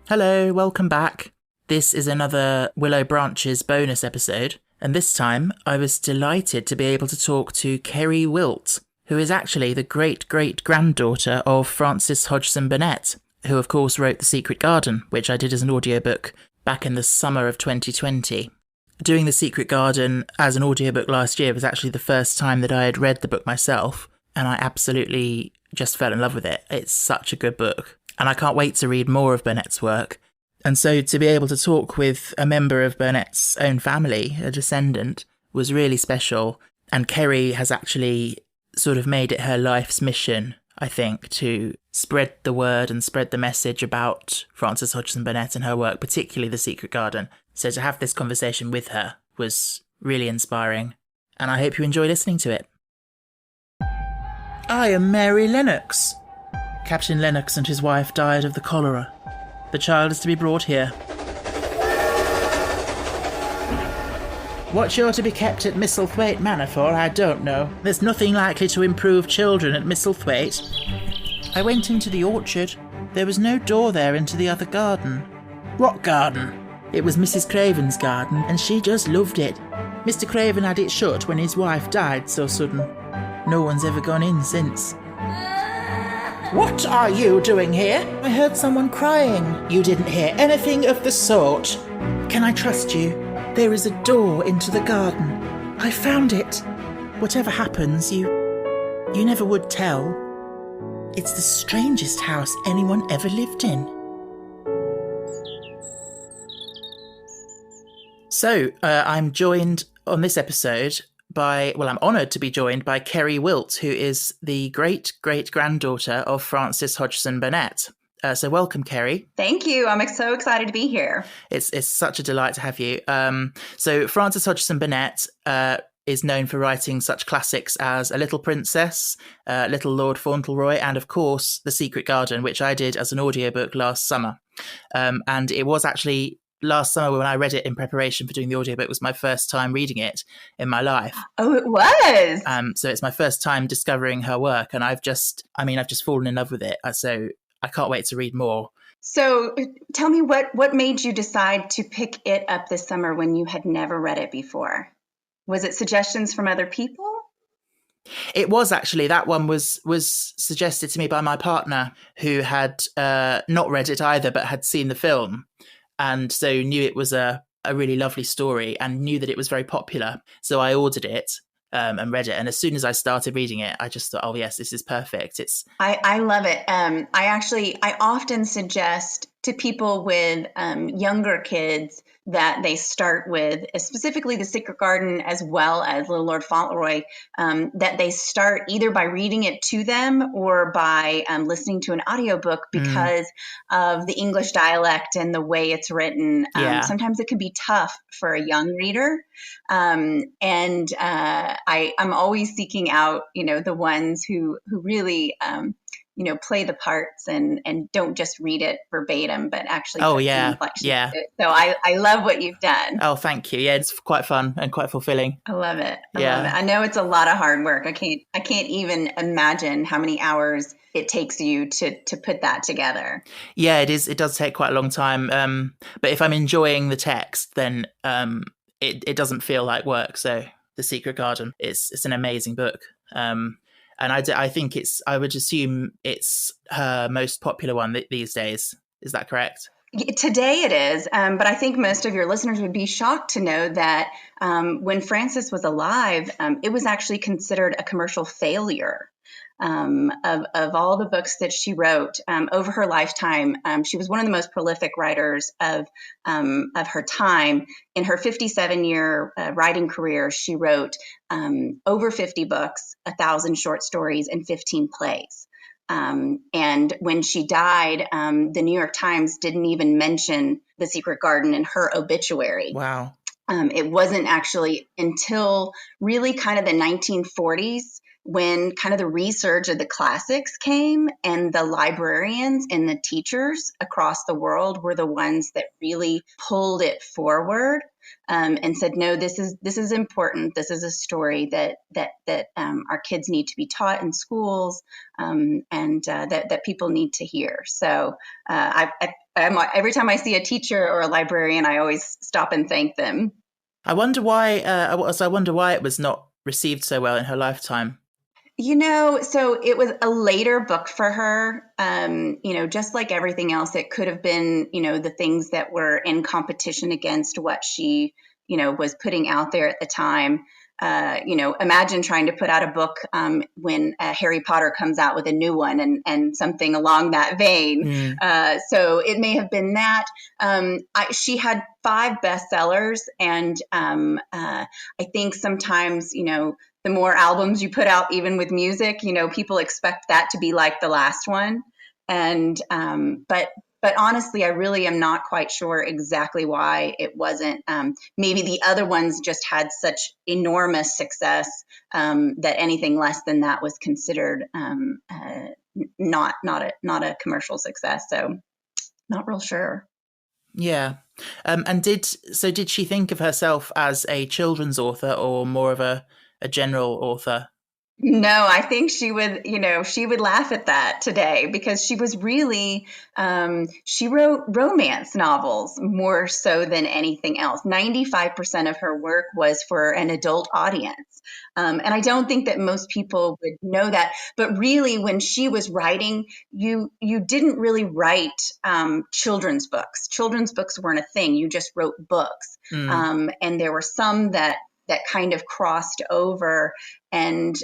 Hello, welcome back. This is another Willow Branches bonus episode, and this time I was delighted to be able to talk to Keri Wilt, who is actually the great-great-granddaughter of Frances Hogdson Burnett, who of course wrote The Secret Garden, which I did as an audiobook back in the summer of 2020. Doing The Secret Garden as an audiobook last year was actually the first time that I had read the book myself, and I absolutely just fell in love with it. It's such a good book. And I can't wait to read more of Burnett's work. And so to be able to talk with a member of Burnett's own family, a descendant, was really special. And Keri has actually sort of made it her life's mission, I think, to spread the word and spread the message about Frances Hogdson Burnett and her work, particularly The Secret Garden. So to have this conversation with her was really inspiring. And I hope you enjoy listening to it. I am Mary Lennox. Captain Lennox and his wife died of the cholera. The child is to be brought here. What you're to be kept at Misselthwaite Manor for, I don't know. There's nothing likely to improve children at Misselthwaite. I went into the orchard. There was no door there into the other garden. What garden? It was Mrs. Craven's garden, and she just loved it. Mr. Craven had it shut when his wife died so sudden. No one's ever gone in since. What are you doing here? I heard someone crying. You didn't hear anything of the sort. Can I trust you? There is a door into the garden. I found it. Whatever happens, you never would tell. It's the strangest house anyone ever lived in. So, I'm joined on this episode I'm honoured to be joined by Keri Wilt, who is the great-great-granddaughter of Frances Hogdson Burnett. So welcome, Keri. Thank you. I'm so excited to be here. It's such a delight to have you. So Frances Hogdson Burnett is known for writing such classics as A Little Princess, Little Lord Fauntleroy, and of course The Secret Garden, which I did as an audiobook last summer. And it was actually last summer when I read it in preparation for doing the audiobook was my first time reading it in my life. Oh, it was? So it's my first time discovering her work, and I've just fallen in love with it. So I can't wait to read more. So tell me what made you decide to pick it up this summer when you had never read it before? Was it suggestions from other people? It was actually. That one was suggested to me by my partner, who had not read it either, but had seen the film. And so knew it was a really lovely story and knew that it was very popular. So I ordered it and read it. And as soon as I started reading it, I just thought, oh, yes, this is perfect. I love it. I often suggest to people with younger kids that they start with, specifically The Secret Garden as well as Little Lord Fauntleroy, that they start either by reading it to them or by listening to an audiobook because of the English dialect and the way it's written. Sometimes it can be tough for a young reader. I'm always seeking out, the ones who really play the parts and don't just read it verbatim, but actually inflection. Yeah. So I love what you've done. Oh, thank you. Yeah, it's quite fun and quite fulfilling. I love it. I love it. I know it's a lot of hard work. I can't even imagine how many hours it takes you to put that together. Yeah, it is. It does take quite a long time. But if I'm enjoying the text, then it doesn't feel like work. So The Secret Garden, it's an amazing book. And I think I would assume it's her most popular one these days. Is that correct? Today it is. But I think most of your listeners would be shocked to know that when Frances was alive, it was actually considered a commercial failure. Of all the books that she wrote over her lifetime, she was one of the most prolific writers of her time. In her 57-year writing career, she wrote over 50 books, 1,000 short stories, and 15 plays. And when she died, the New York Times didn't even mention The Secret Garden in her obituary. Wow. It wasn't actually until really kind of the 1940s when kind of the resurge of the classics came, and the librarians and the teachers across the world were the ones that really pulled it forward and said, no, this is important. This is a story that our kids need to be taught in schools and that people need to hear. So I every time I see a teacher or a librarian, I always stop and thank them. I wonder why. I wonder why it was not received so well in her lifetime. So it was a later book for her. Just like everything else, it could have been, the things that were in competition against what she, was putting out there at the time. Imagine trying to put out a book when Harry Potter comes out with a new one and something along that vein. Mm. So it may have been that. She had 5 bestsellers, and I think sometimes, the more albums you put out, even with music, people expect that to be like the last one. And but honestly, I really am not quite sure exactly why it wasn't. Maybe the other ones just had such enormous success that anything less than that was considered not a commercial success. So not real sure. Yeah. And did she think of herself as a children's author or more of a general author? No, I think she would laugh at that today, because she was really, she wrote romance novels more so than anything else. 95% of her work was for an adult audience. And I don't think that most people would know that, but really when she was writing, you didn't really write, children's books. Children's books weren't a thing. You just wrote books. Mm. And there were some that kind of crossed over, and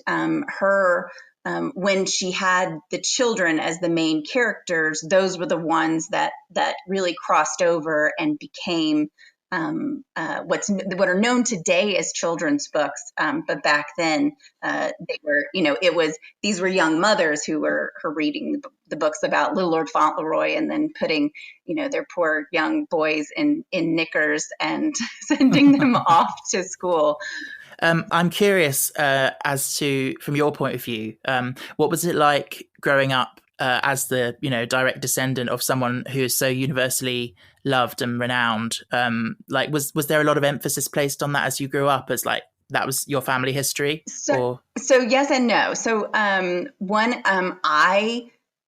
when she had the children as the main characters, those were the ones that really crossed over and became what are known today as children's books. But back then, they were, these were young mothers who were reading the books about Little Lord Fauntleroy, and then putting, their poor young boys in knickers and sending them off to school. I'm curious as to, from your point of view, what was it like growing up as the direct descendant of someone who is so universally loved and renowned? Was there a lot of emphasis placed on that as you grew up, as like that was your family history? So yes and no. So I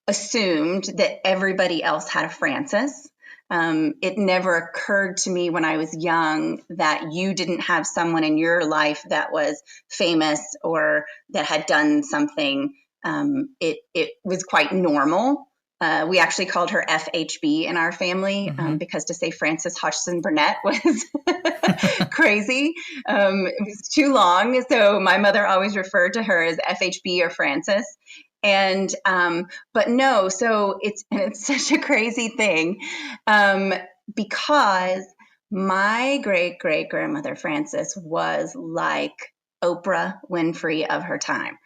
assumed that everybody else had a Frances. It never occurred to me when I was young that you didn't have someone in your life that was famous or that had done something. It was quite normal. We actually called her FHB in our family, because to say Frances Hogdson Burnett was crazy. It was too long. So my mother always referred to her as FHB or Frances. And but no, so it's such a crazy thing, because my great-great-grandmother Frances was like Oprah Winfrey of her time.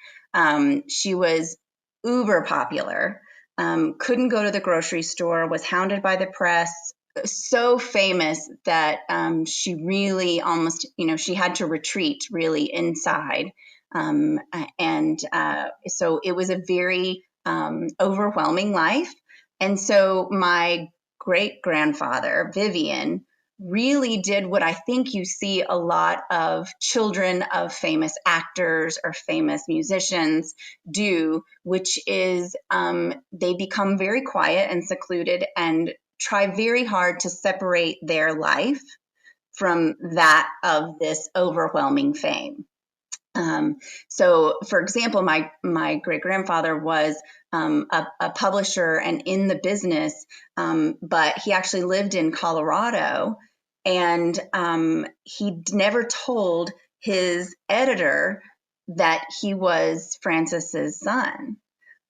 She was uber popular, couldn't go to the grocery store, was hounded by the press, so famous that she really almost, she had to retreat really inside. So it was a very overwhelming life. And so my great grandfather, Vivian, really did what I think you see a lot of children of famous actors or famous musicians do, which is they become very quiet and secluded and try very hard to separate their life from that of this overwhelming fame. So, for example, my great grandfather was a publisher and in the business, but he actually lived in Colorado, and he never told his editor that he was Frances's son.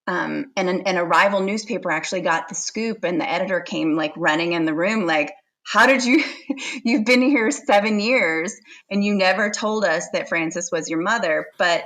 And a rival newspaper actually got the scoop, and the editor came like running in the room, like, how did you've been here 7 years and you never told us that Frances was your mother? But,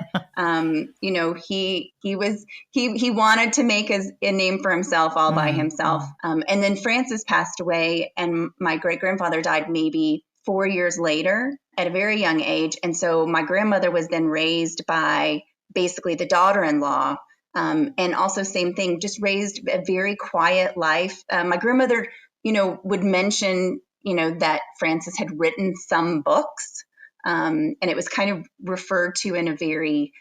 he wanted to make a name for himself all by himself. And then Frances passed away, and my great grandfather died maybe 4 years later at a very young age. And so my grandmother was then raised by basically the daughter-in-law. And also same thing, just raised a very quiet life. My grandmother, would mention, that Frances had written some books, and it was kind of referred to in a very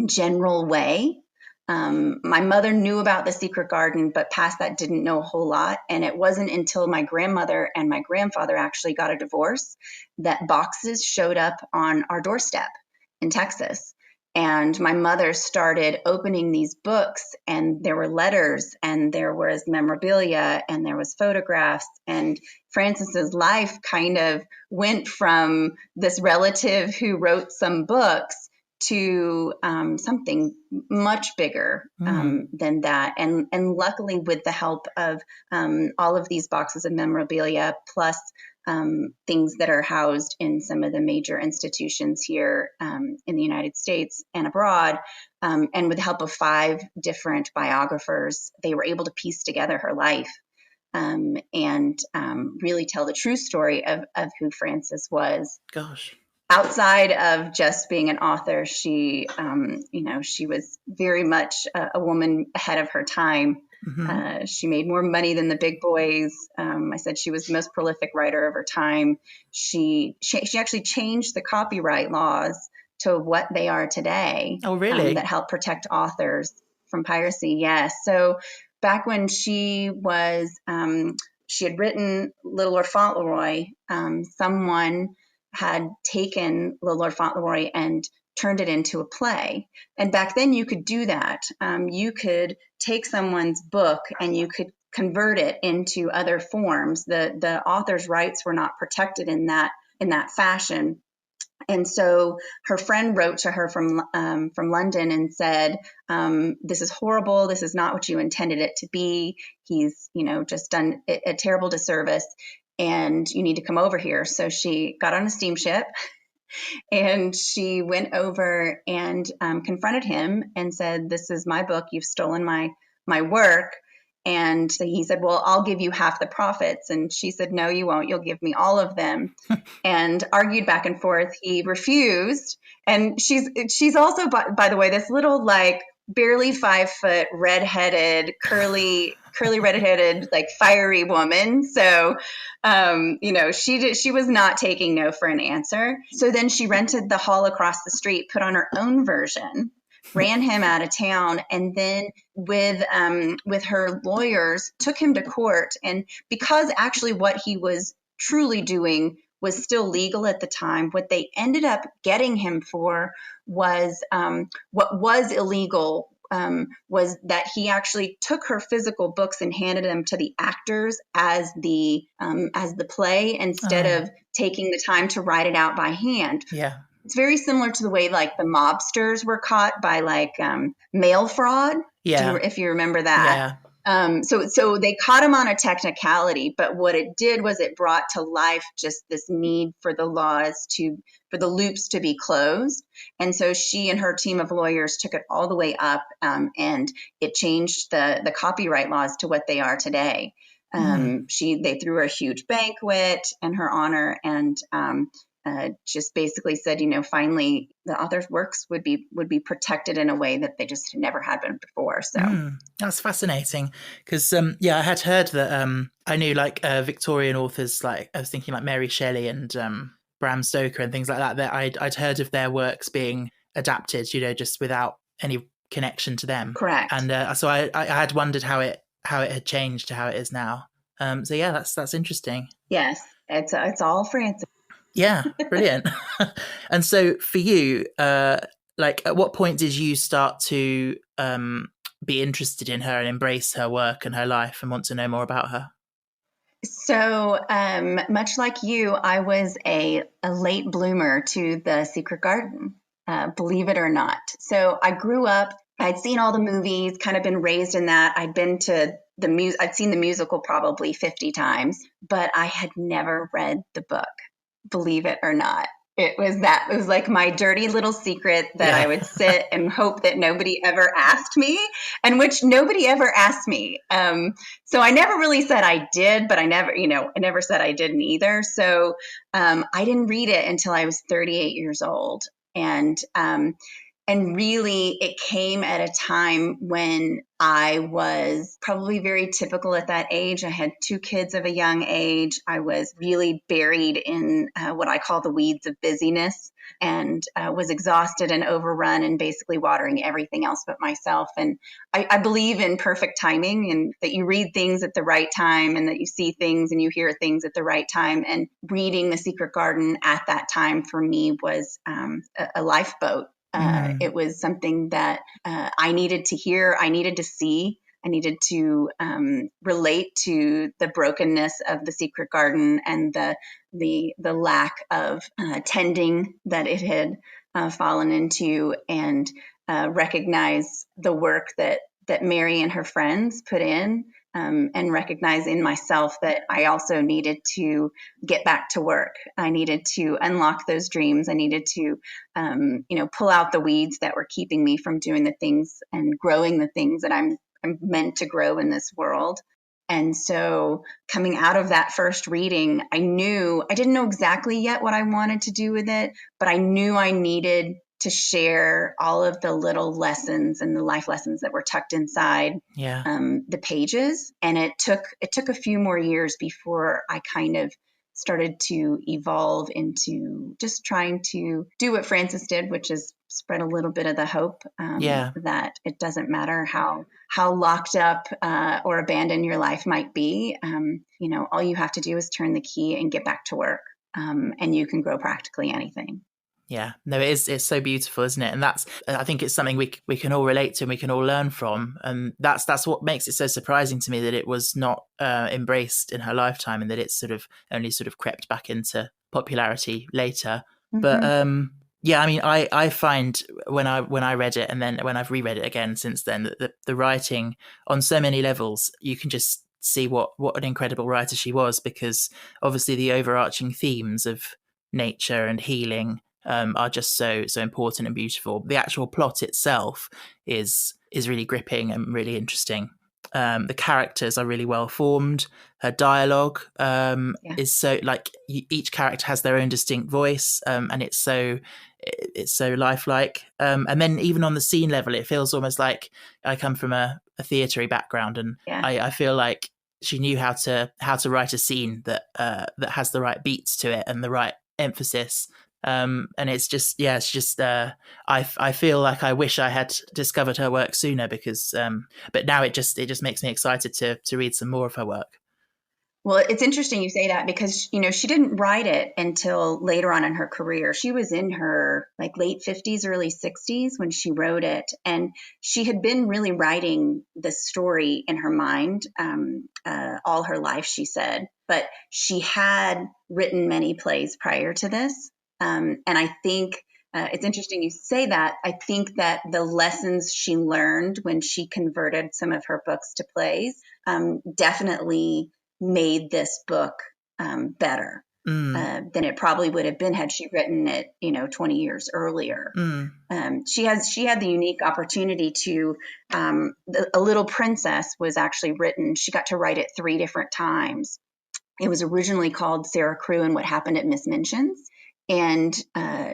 general way. My mother knew about the secret garden, but past that didn't know a whole lot. And it wasn't until my grandmother and my grandfather actually got a divorce that boxes showed up on our doorstep in Texas. And my mother started opening these books, and there were letters, and there was memorabilia, and there was photographs. And Frances's life kind of went from this relative who wrote some books to something much bigger than that. And luckily, with the help of all of these boxes of memorabilia, plus things that are housed in some of the major institutions here in the United States and abroad, and with the help of 5 different biographers, they were able to piece together her life and really tell the true story of who Frances was. Gosh. Outside of just being an author, she, she was very much a woman ahead of her time. Mm-hmm. She made more money than the big boys. I said she was the most prolific writer of her time. She actually changed the copyright laws to what they are today. Oh, really? That help protect authors from piracy. Yes. So back when she was, she had written Little Lord Fauntleroy, someone had taken Little Lord Fauntleroy and turned it into a play. And back then you could do that. You could take someone's book and you could convert it into other forms. The author's rights were not protected in that fashion. And so her friend wrote to her from London and said, this is horrible. This is not what you intended it to be. He's, just done a terrible disservice, and you need to come over here. So she got on a steamship and she went over and confronted him and said, this is my book. You've stolen my work. And he said, well, I'll give you half the profits. And she said, no, you won't. You'll give me all of them. And argued back and forth. He refused. And she's also, by the way, this little barely 5 foot, redheaded, curly redheaded, fiery woman. So, she was not taking no for an answer. So then she rented the hall across the street, put on her own version, ran him out of town, and then with her lawyers took him to court. And because actually what he was truly doing was still legal at the time, what they ended up getting him for was what was illegal was that he actually took her physical books and handed them to the actors as the play instead of taking the time to write it out by hand. Yeah. It's very similar to the way the mobsters were caught by mail fraud. Yeah. If you remember that. Yeah. So they caught him on a technicality, but what it did was it brought to life just this need for the loops to be closed. And so she and her team of lawyers took it all the way up, and it changed the copyright laws to what they are today. They threw a huge banquet in her honor, and just basically said, finally the author's works would be protected in a way that they just never had been before. So that's fascinating because I had heard that I knew Victorian authors, I was thinking Mary Shelley and Bram Stoker and things like that I'd heard of their works being adapted, just without any connection to them. Correct. And so I had wondered how it had changed to how it is now. So yeah, that's interesting. Yes, it's all Frances. Yeah, brilliant. And so for you, at what point did you start to be interested in her and embrace her work and her life and want to know more about her? So much like you, I was a late bloomer to the secret garden, believe it or not. So I grew up, I'd seen all the movies, kind of been raised in that. I'd been to I'd seen the musical probably 50 times, but I had never read the book. Believe it or not. It was like my dirty little secret that I would sit and hope that nobody ever asked me, and which nobody ever asked me. So I never really said I did, but I never said I didn't either. So I didn't read it until I was 38 years old. And And really, it came at a time when I was probably very typical at that age. I had 2 kids of a young age. I was really buried in what I call the weeds of busyness, and was exhausted and overrun and basically watering everything else but myself. And I believe in perfect timing, and that you read things at the right time, and that you see things and you hear things at the right time. And reading The Secret Garden at that time for me was a lifeboat. It was something that I needed to hear, I needed to see, I needed to relate to the brokenness of the Secret Garden and the lack of tending that it had fallen into, and recognize the work that Mary and her friends put in, and recognize in myself that I also needed to get back to work. I needed to unlock those dreams. I needed to, pull out the weeds that were keeping me from doing the things and growing the things that I'm meant to grow in this world. And so coming out of that first reading, I didn't know exactly yet what I wanted to do with it, but I knew I needed to share all of the little lessons and the life lessons that were tucked inside the pages. And it took a few more years before I kind of started to evolve into just trying to do what Frances did, which is spread a little bit of the hope that it doesn't matter how locked up or abandoned your life might be. All you have to do is turn the key and get back to work, and you can grow practically anything. Yeah, no, it's so beautiful, isn't it? And I think it's something we can all relate to and we can all learn from. And that's what makes it so surprising to me, that it was not embraced in her lifetime, and that it's only crept back into popularity later. Mm-hmm. But yeah, I mean, I find when I read it, and then when I've reread it again since then, that the writing on so many levels, you can just see what an incredible writer she was, because obviously the overarching themes of nature and healing are just so important and beautiful. The actual plot itself is really gripping and really interesting. The characters are really well formed. Her dialogue is so, like, each character has their own distinct voice, and it's so lifelike. And then even on the scene level, it feels almost like, I come from a theatre background, and I feel like she knew how to write a scene that has the right beats to it and the right emphasis. And it's just, I feel like I wish I had discovered her work sooner, because, but now it just makes me excited to read some more of her work. Well, it's interesting you say that, because, she didn't write it until later on in her career. She was in her late 50s, early 60s when she wrote it. And she had been really writing the story in her mind all her life, she said. But she had written many plays prior to this. And I think it's interesting you say that. I think that the lessons she learned when she converted some of her books to plays definitely made this book better than it probably would have been had she written it, 20 years earlier. She had the unique opportunity to, A Little Princess was actually written. She got to write it 3 different times. It was originally called Sarah Crewe and What Happened at Miss Minchin's. And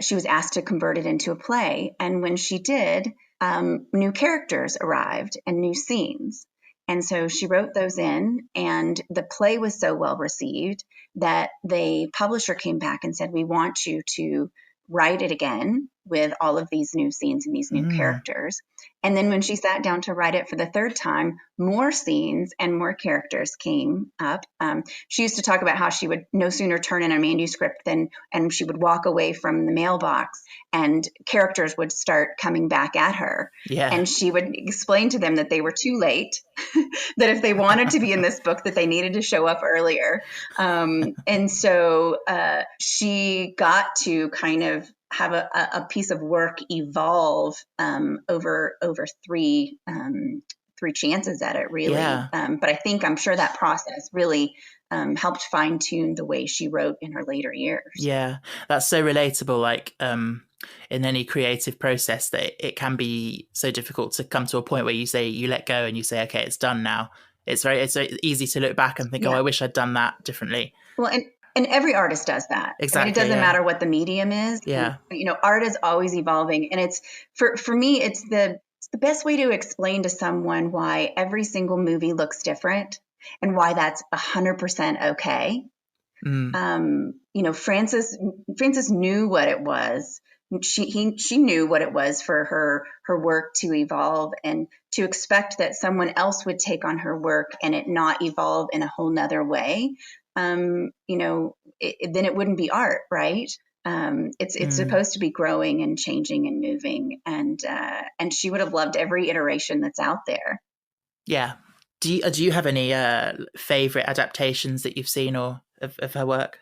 she was asked to convert it into a play. And when she did, new characters arrived and new scenes. And so she wrote those in, and the play was so well received that the publisher came back and said, we want you to write it again with all of these new scenes and these new characters. And then when she sat down to write it for the 3rd time, more scenes and more characters came up. She used to talk about how she would no sooner turn in a manuscript and she would walk away from the mailbox and characters would start coming back at her. Yeah. And she would explain to them that they were too late, that if they wanted to be in this book, that they needed to show up earlier. And so she got to kind of have a piece of work evolve over 3 chances at it, really. Yeah. But I'm sure that process really helped fine tune the way she wrote in her later years. Yeah, that's so relatable. Like in any creative process, that it can be so difficult to come to a point where you let go and you say, okay, it's done now. It's very easy to look back and think, oh, I wish I'd done that differently. Well, And every artist does that. I mean, it Exactly. doesn't Yeah. matter what the medium is. Yeah. Art is always evolving. And it's for me, it's the best way to explain to someone why every single movie looks different and why that's 100% okay. Frances knew what it was. She knew what it was for her work to evolve, and to expect that someone else would take on her work and it not evolve in a whole nother way. Then it wouldn't be art, right? It's supposed to be growing and changing and moving, and she would have loved every iteration that's out there. Yeah. Do you have any favorite adaptations that you've seen or of her work?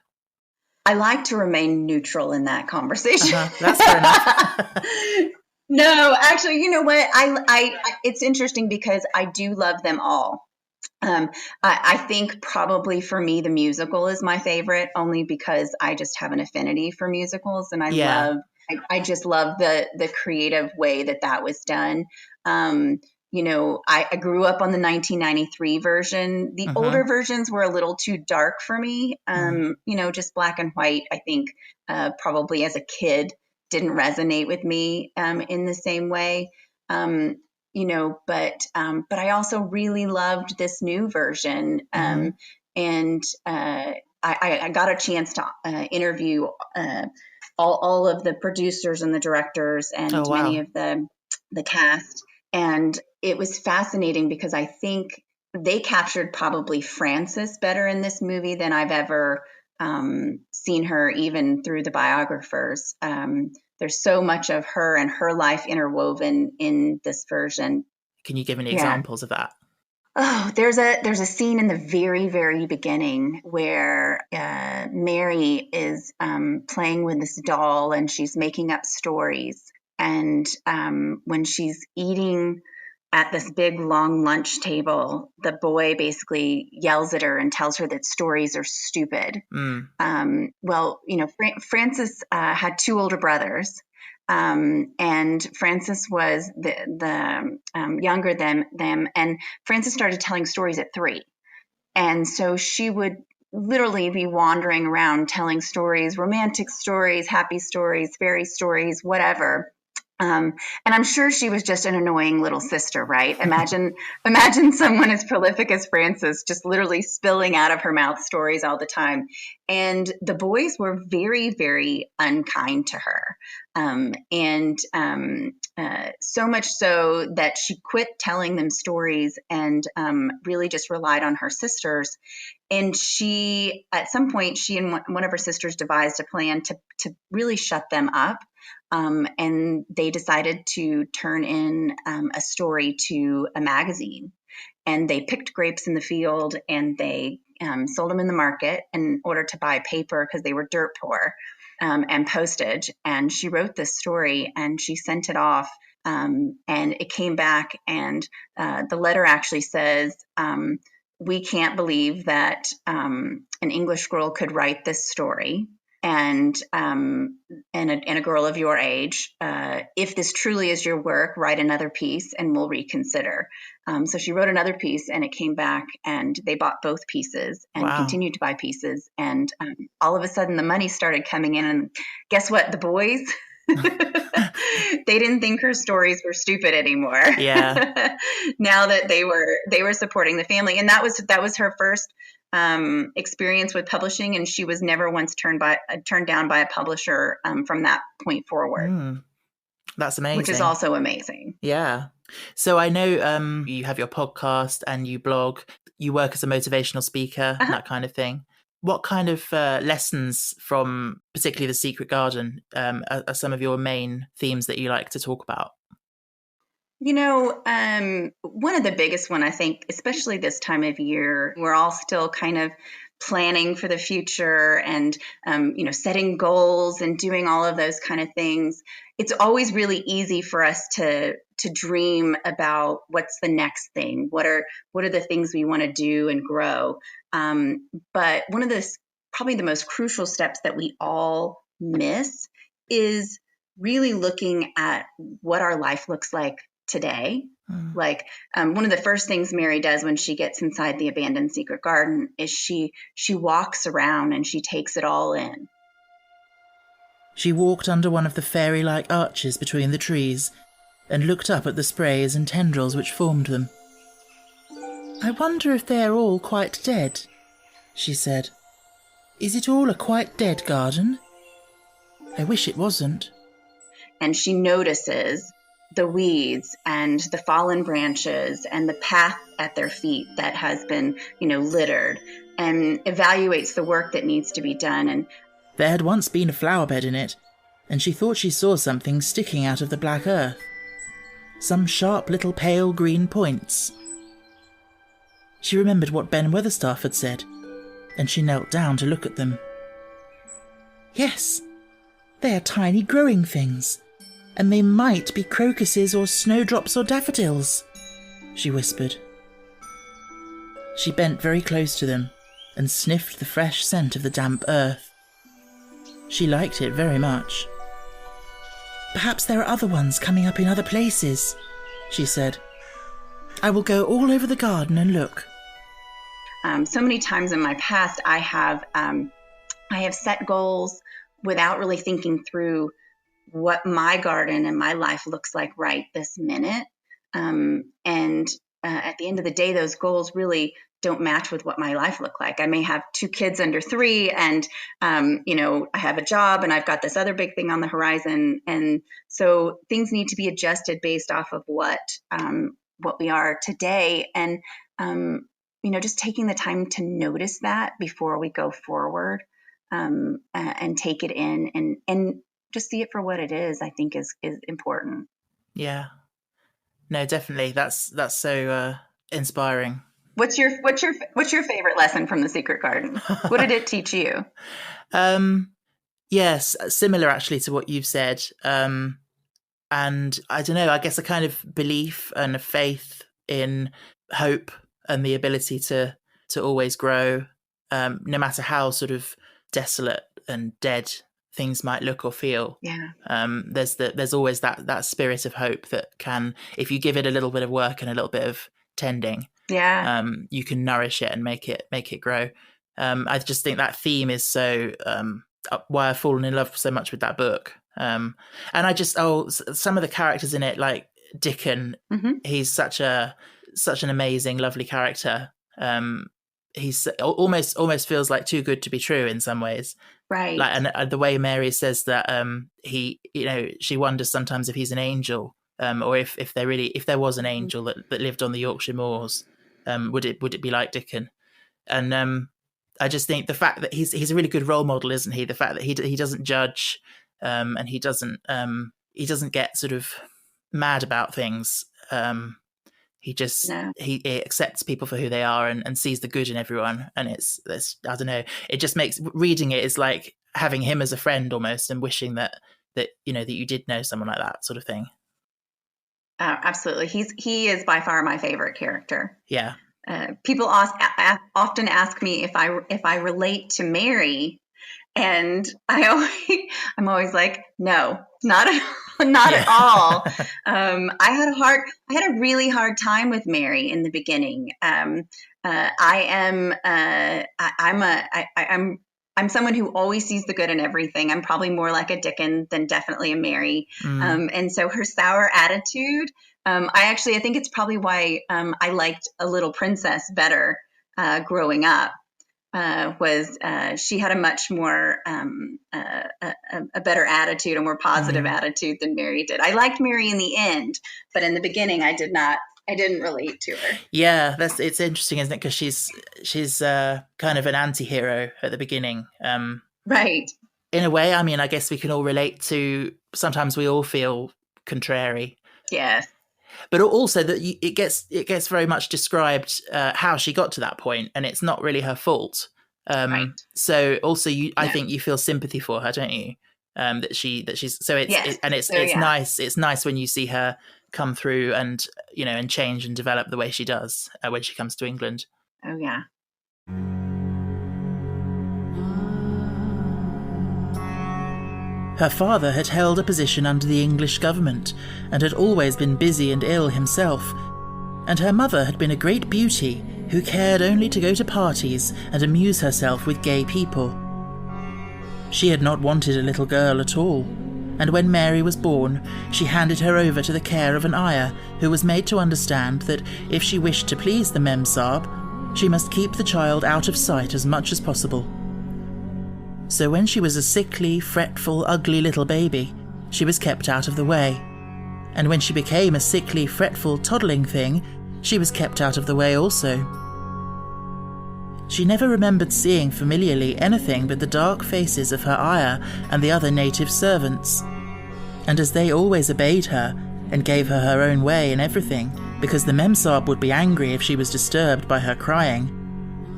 I like to remain neutral in that conversation. That's fair enough. No, actually, you know what? It's interesting because I do love them all. I think probably for me, the musical is my favorite, only because I just have an affinity for musicals, and I just love the creative way that was done. I grew up on the 1993 version. The older versions were a little too dark for me. Just black and white, I think, probably as a kid didn't resonate with me in the same way. But I also really loved this new version. And I got a chance to interview all of the producers and the directors and many of the cast. And it was fascinating because I think they captured probably Frances better in this movie than I've ever seen her, even through the biographers. There's so much of her and her life interwoven in this version. Can you give any examples of that? Oh, there's a scene in the very, very beginning where Mary is playing with this doll and she's making up stories. And when she's eating at this big long lunch table, the boy basically yells at her and tells her that stories are stupid. Frances had two older brothers, and Frances was the younger than them, and Frances started telling stories at 3. And so she would literally be wandering around telling stories, romantic stories, happy stories, fairy stories, whatever. And I'm sure she was just an annoying little sister, right? Imagine someone as prolific as Frances just literally spilling out of her mouth stories all the time. And the boys were very, very unkind to her. So much so that she quit telling them stories and really just relied on her sisters. And at some point, she and one of her sisters devised a plan to really shut them up. And they decided to turn in a story to a magazine. And they picked grapes in the field and they sold them in the market in order to buy paper because they were dirt poor, and postage. And she wrote this story and she sent it off. And it came back, and the letter actually says, we can't believe that an English girl could write this story. And a girl of your age, if this truly is your work, write another piece and we'll reconsider. So she wrote another piece and it came back, and they bought both pieces and continued to buy pieces. And all of a sudden the money started coming in, and guess what? The boys, they didn't think her stories were stupid anymore. Yeah. Now that they were supporting the family. And that was her first experience with publishing, and she was never once turned down by a publisher from that point forward. That's amazing. Which is also amazing. Yeah. So I know you have your podcast and you blog, you work as a motivational speaker, that kind of thing. What kind of lessons from particularly The Secret Garden are some of your main themes that you like to talk about? One of the biggest one, I think, especially this time of year, we're all still kind of planning for the future and, setting goals and doing all of those kind of things. It's always really easy for us to dream about what's the next thing. What are the things we want to do and grow? But one of probably the most crucial steps that we all miss is really looking at what our life looks like today, Like one of the first things Mary does when she gets inside the abandoned secret garden is she walks around and she takes it all in. She walked under one of the fairy-like arches between the trees and looked up at the sprays and tendrils which formed them. "I wonder if they are all quite dead," she said. "Is it all a quite dead garden? I wish it wasn't." And she notices the weeds and the fallen branches and the path at their feet that has been, littered, and evaluates the work that needs to be done. And there had once been a flower bed in it, and she thought she saw something sticking out of the black earth. Some sharp little pale green points. She remembered what Ben Weatherstaff had said, and she knelt down to look at them. "Yes, they are tiny growing things, and they might be crocuses or snowdrops or daffodils," she whispered. She bent very close to them and sniffed the fresh scent of the damp earth. She liked it very much. "Perhaps there are other ones coming up in other places," she said. "I will go all over the garden and look." So many times in my past, I have set goals without really thinking through what my garden and my life looks like right this minute. At the end of the day, those goals really don't match with what my life look like. I may have 2 kids under 3 and, I have a job and I've got this other big thing on the horizon. And so things need to be adjusted based off of what we are today. And, just taking the time to notice that before we go forward and take it in and just see it for what it is, I think is important. Yeah. No, definitely. That's so inspiring. What's your favorite lesson from the Secret Garden? What did it teach you? Yes, similar actually to what you've said. And I don't know, I guess a kind of belief and a faith in hope and the ability to always grow, no matter how sort of desolate and dead things might look or feel. Yeah. There's always that spirit of hope that can, if you give it a little bit of work and a little bit of tending, you can nourish it and make it grow. I just think that theme is so why I've fallen in love so much with that book. And I just some of the characters in it, like Dickon, he's such an amazing, lovely character. He's almost feels like too good to be true in some ways. Right. Like, and the way Mary says that she wonders sometimes if he's an angel, or if there was an angel that lived on the Yorkshire moors, would it be like Dickon? And I just think the fact that he's a really good role model, isn't he? The fact that he doesn't judge, and he doesn't get sort of mad about things. He just he accepts people for who they are and sees the good in everyone. And it's I don't know. It just makes reading it is like having him as a friend almost, and wishing that you did know someone like that, sort of thing. Absolutely, he is by far my favorite character. Yeah. People often ask me if I relate to Mary, and I'm always like, no, not at all. I had a really hard time with Mary in the beginning. I'm someone who always sees the good in everything. I'm probably more like a Dickon than definitely a Mary. And so her sour attitude, I think it's probably why I liked A Little Princess better growing up. She had a much more a better attitude, a more positive attitude than Mary did. I liked Mary in the end, but in the beginning I didn't relate to her. Yeah, it's interesting, isn't it? Because she's kind of an anti-hero at the beginning. Right. In a way, I mean, I guess we can all relate to, sometimes we all feel contrary. Yes. But also that it gets very much described how she got to that point, and it's not really her fault. Right. So also, I think you feel sympathy for her, don't you? That she's so it's nice. It's nice when you see her come through and and change and develop the way she does when she comes to England. Oh yeah. Her father had held a position under the English government and had always been busy and ill himself, and her mother had been a great beauty who cared only to go to parties and amuse herself with gay people. She had not wanted a little girl at all, and when Mary was born, she handed her over to the care of an ayah who was made to understand that if she wished to please the Memsahib, she must keep the child out of sight as much as possible. So when she was a sickly, fretful, ugly little baby, she was kept out of the way. And when she became a sickly, fretful, toddling thing, she was kept out of the way also. She never remembered seeing familiarly anything but the dark faces of her ayah and the other native servants. And as they always obeyed her and gave her her own way in everything, because the Memsahib would be angry if she was disturbed by her crying,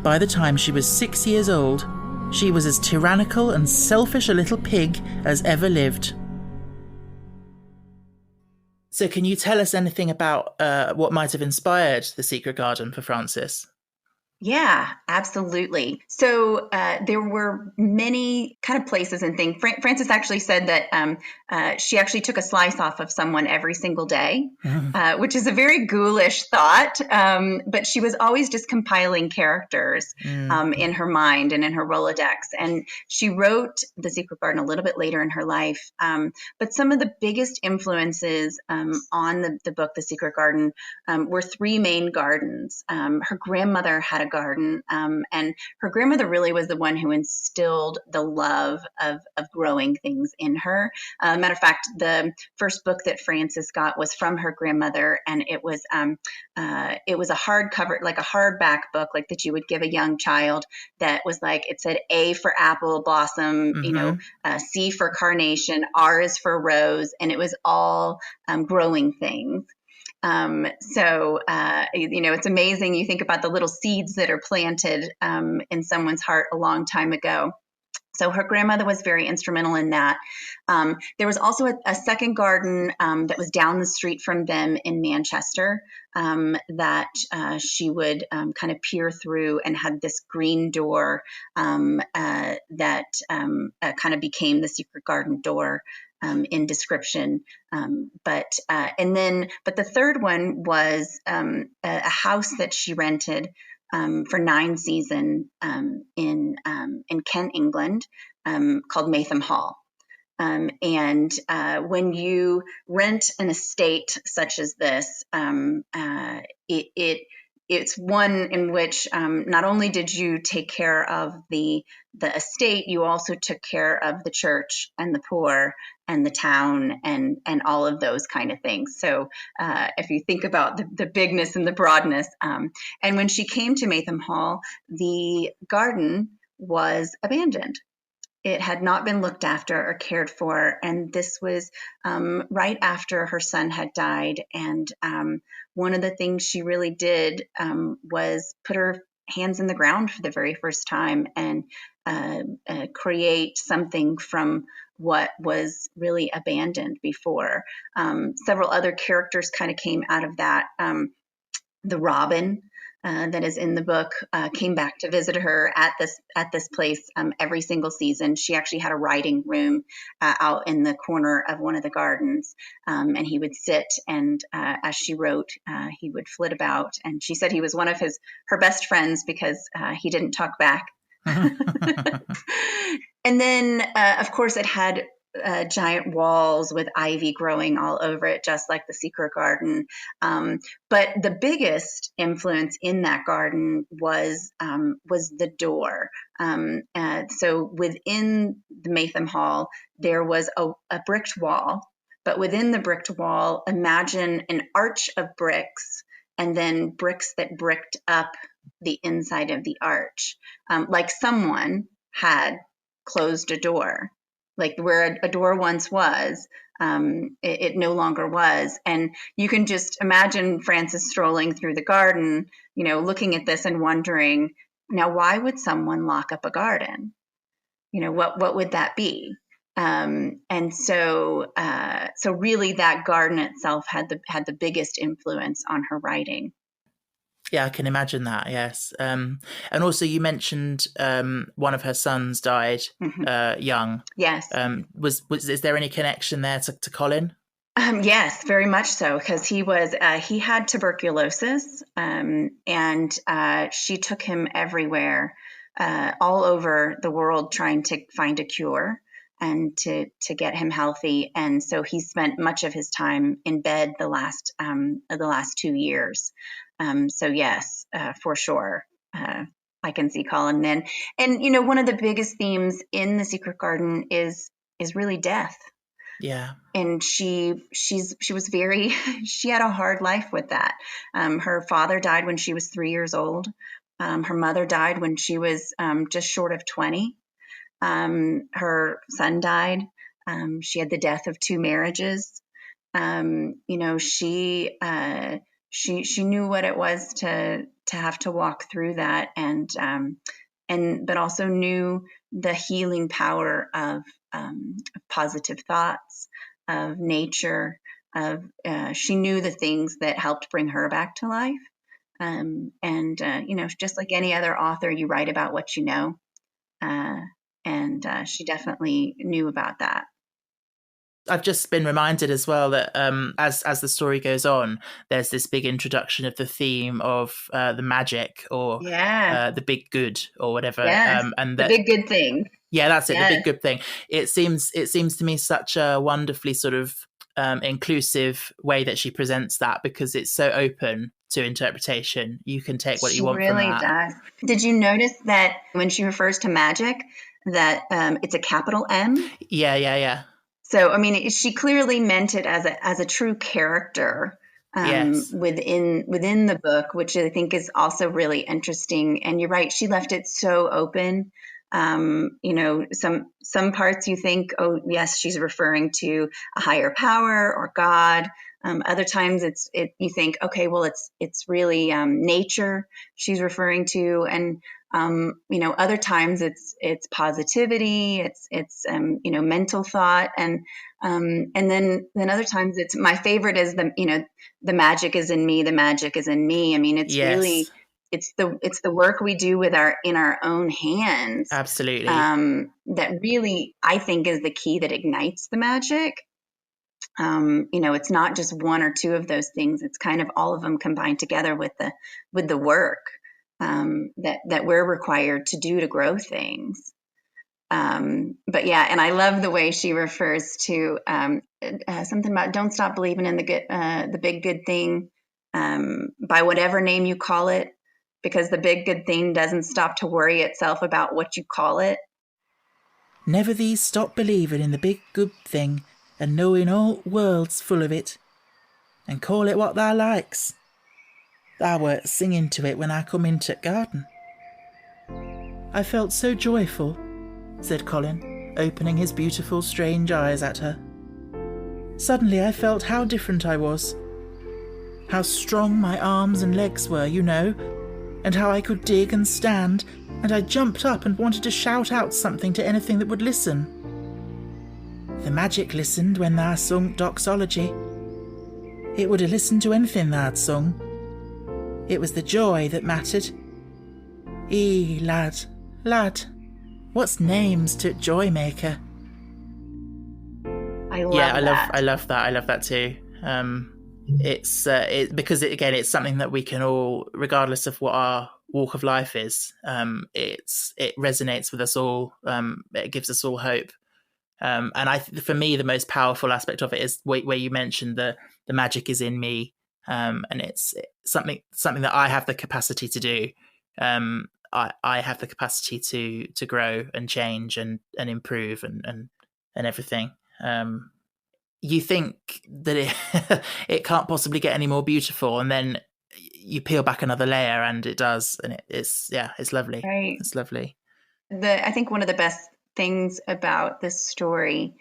by the time she was 6 years old, she was as tyrannical and selfish a little pig as ever lived. So can you tell us anything about what might have inspired The Secret Garden for Frances? Yeah, absolutely. So there were many kind of places and things. Frances actually said that she actually took a slice off of someone every single day, which is a very ghoulish thought. But she was always just compiling characters in her mind and in her Rolodex. And she wrote The Secret Garden a little bit later in her life. But some of the biggest influences on the book, The Secret Garden, were three main gardens. Her grandmother had a garden, and her grandmother really was the one who instilled the love of growing things in her. Matter of fact, the first book that Frances got was from her grandmother, and it was a hardcover, like a hardback book, like that you would give a young child. That was like, it said A for apple blossom, C for carnation, R is for rose, and it was all growing things. It's amazing. You think about the little seeds that are planted in someone's heart a long time ago. So her grandmother was very instrumental in that. There was also a second garden that was down the street from them in Manchester that she would kind of peer through, and had this green door that kind of became the Secret Garden door in description. But the third one was a house that she rented for 9 seasons in Kent, England, called Maytham Hall. When you rent an estate such as this, it's one in which not only did you take care of the estate, you also took care of the church and the poor and the town and all of those kind of things. So if you think about the bigness and the broadness, and when she came to Maytham Hall, the garden was abandoned. It had not been looked after or cared for, and this was right after her son had died. And one of the things she really did was put her hands in the ground for the very first time and create something from what was really abandoned before. Several other characters kind of came out of that. The robin that is in the book came back to visit her at this place every single season. She actually had a writing room out in the corner of one of the gardens, and he would sit, and as she wrote, he would flit about. And she said he was one of her best friends because he didn't talk back. And then, of course, it had giant walls with ivy growing all over it, just like the Secret Garden. But the biggest influence in that garden was the door. So within the Maytham Hall, there was a bricked wall. But within the bricked wall, imagine an arch of bricks, and then bricks that bricked up the inside of the arch, like someone had closed a door. Like where a door once was, it no longer was. And you can just imagine Frances strolling through the garden, looking at this and wondering, now, why would someone lock up a garden? What would that be? So really that garden itself had the biggest influence on her writing. Yeah, I can imagine that. Yes, and also you mentioned one of her sons died Mhm. young. Yes. Was is there any connection there to Colin? Yes, very much so, because he had tuberculosis, and she took him everywhere, all over the world, trying to find a cure and to get him healthy. And so he spent much of his time in bed the last 2 years. So yes, for sure. I can see Colin then. And one of the biggest themes in The Secret Garden is really death. Yeah. And she was very she had a hard life with that. Her father died when she was 3 years old. Her mother died when she was just short of 20. Her son died. She had the death of two marriages. She knew what it was to have to walk through that, and but also knew the healing power of positive thoughts, of nature, of she knew the things that helped bring her back to life. And just like any other author, you write about what you know, uh, and she definitely knew about that. I've just been reminded as well that as the story goes on, there's this big introduction of the theme of the magic or Yeah. the big good or whatever, Yes. and The that big good thing. yeah, that's it, the Yes. big good thing. It seems to me such a wonderfully sort of inclusive way that she presents that because it's so open to interpretation. You can take what you She want from really that. does. Did you notice that when she refers to magic, that it's a capital M? Yeah, yeah, yeah. So, I mean, she clearly meant it as a true character Yes. within the book, which I think is also really interesting. And you're right, she left it so open. Some parts you think, oh yes, she's referring to a higher power or God. Other times you think, okay, well it's really nature she's referring to, and other times it's positivity, it's mental thought, and then other times it's, my favorite is the magic is in me, the magic is in me. I mean, it's Yes. really it's the work we do with our own hands, Absolutely. that really I think is the key that ignites the magic. It's not just one or two of those things. It's kind of all of them combined together with the work that we're required to do to grow things. But yeah, and I love the way she refers to something about don't stop believing in the big good thing, by whatever name you call it, because the big good thing doesn't stop to worry itself about what you call it. Never thee stop believing in the big good thing, and knowing all world's full of it, and call it what thou likes. Thou wert singing to it when I come into t' garden. I felt so joyful, said Colin, opening his beautiful strange eyes at her. Suddenly I felt how different I was. How strong my arms and legs were, you know, and how I could dig and stand, and I jumped up and wanted to shout out something to anything that would listen. The magic listened when thou sung doxology. It would have listened to anything thou'd sung. It was the joy that mattered. Lad, what's name's to joy maker? I love Yeah, that. I love that. I love that too. It's because it's something that we can all, regardless of what our walk of life is, it resonates with us all. It gives us all hope. And for me, the most powerful aspect of it is where you mentioned the magic is in me, and it's something that I have the capacity to do. I have the capacity to grow and change and improve and everything. You think that it can't possibly get any more beautiful, and then you peel back another layer, and it does, and it's lovely. Right. It's lovely. I think one of the best things about this story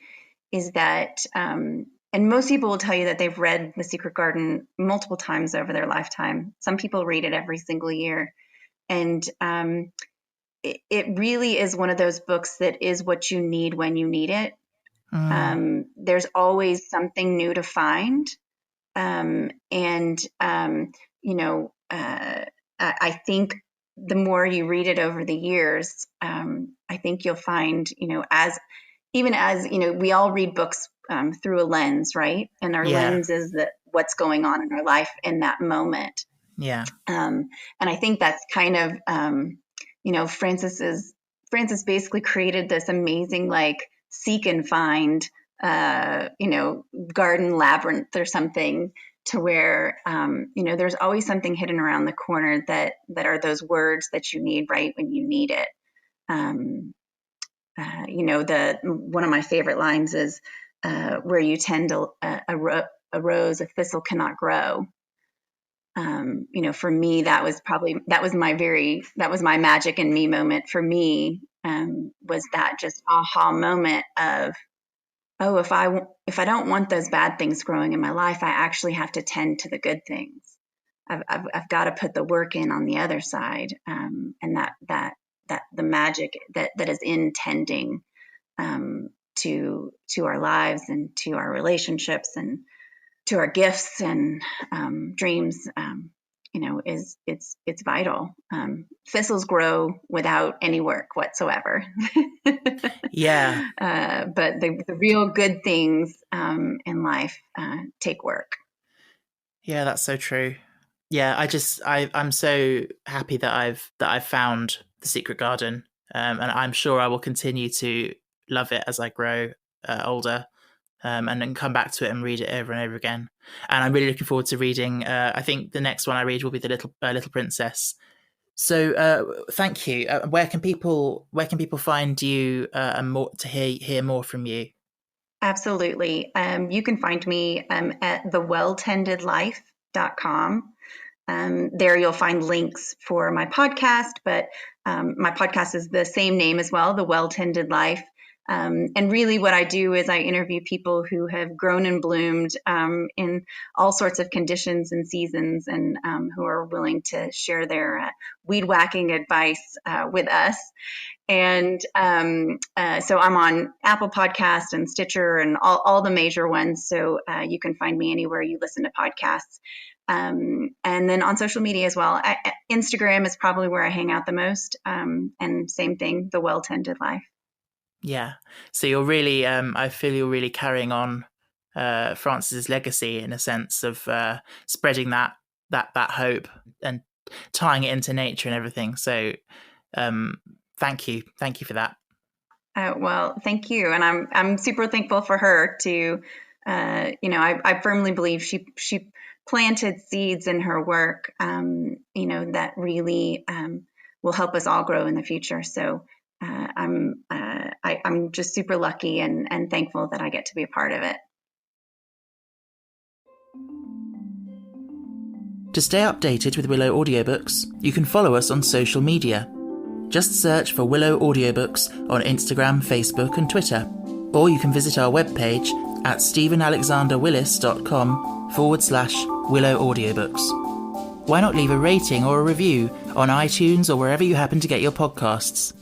is that, and most people will tell you that they've read The Secret Garden multiple times over their lifetime. Some people read it every single year. And it really is one of those books that is what you need when you need it. There's always something new to find. And, I think the more you read it over the years, I think you'll find, as we all read books through a lens, right? And our lens is what's going on in our life in that moment. Yeah. And I think that's kind of, Frances basically created this amazing, like, seek and find, garden labyrinth or something, to where, there's always something hidden around the corner that are those words that you need right when you need it. One of my favorite lines is, where you tend a rose, a thistle cannot grow. For me, that was my magic in me moment for me, was that just aha moment of, oh, if I don't want those bad things growing in my life, I actually have to tend to the good things. I've got to put the work in on the other side, and that the magic that is in tending to our lives and to our relationships and to our gifts and dreams, it's vital. Thistles grow without any work whatsoever. Yeah. But the real good things in life take work. Yeah, that's so true. Yeah, I'm so happy that I've found The Secret Garden, and I'm sure I will continue to love it as I grow older, and then come back to it and read it over and over again. And I'm really looking forward to reading. I think the next one I read will be the Little Princess. So thank you. Where can people find you and more to hear more from you? Absolutely. You can find me at thewelltendedlife.com. There you'll find links for my podcast, but my podcast is the same name as well, The Well Tended Life. And really what I do is I interview people who have grown and bloomed in all sorts of conditions and seasons, and who are willing to share their weed whacking advice with us. And so I'm on Apple Podcast and Stitcher and all the major ones. So you can find me anywhere you listen to podcasts. And then on social media as well. Instagram is probably where I hang out the most. And same thing, The Well Tended Life. Yeah. So you're really, I feel you're really carrying on Frances's legacy in a sense of spreading that hope and tying it into nature and everything. So thank you for that. Well, thank you, and I'm super thankful for her to. I firmly believe she planted seeds in her work, that really will help us all grow in the future. So I'm just super lucky and thankful that I get to be a part of it. To stay updated with Willow Audiobooks, you can follow us on social media. Just search for Willow Audiobooks on Instagram, Facebook and Twitter. Or you can visit our webpage at stephenalexanderwillis.com/Willow Audiobooks. Why not leave a rating or a review on iTunes or wherever you happen to get your podcasts?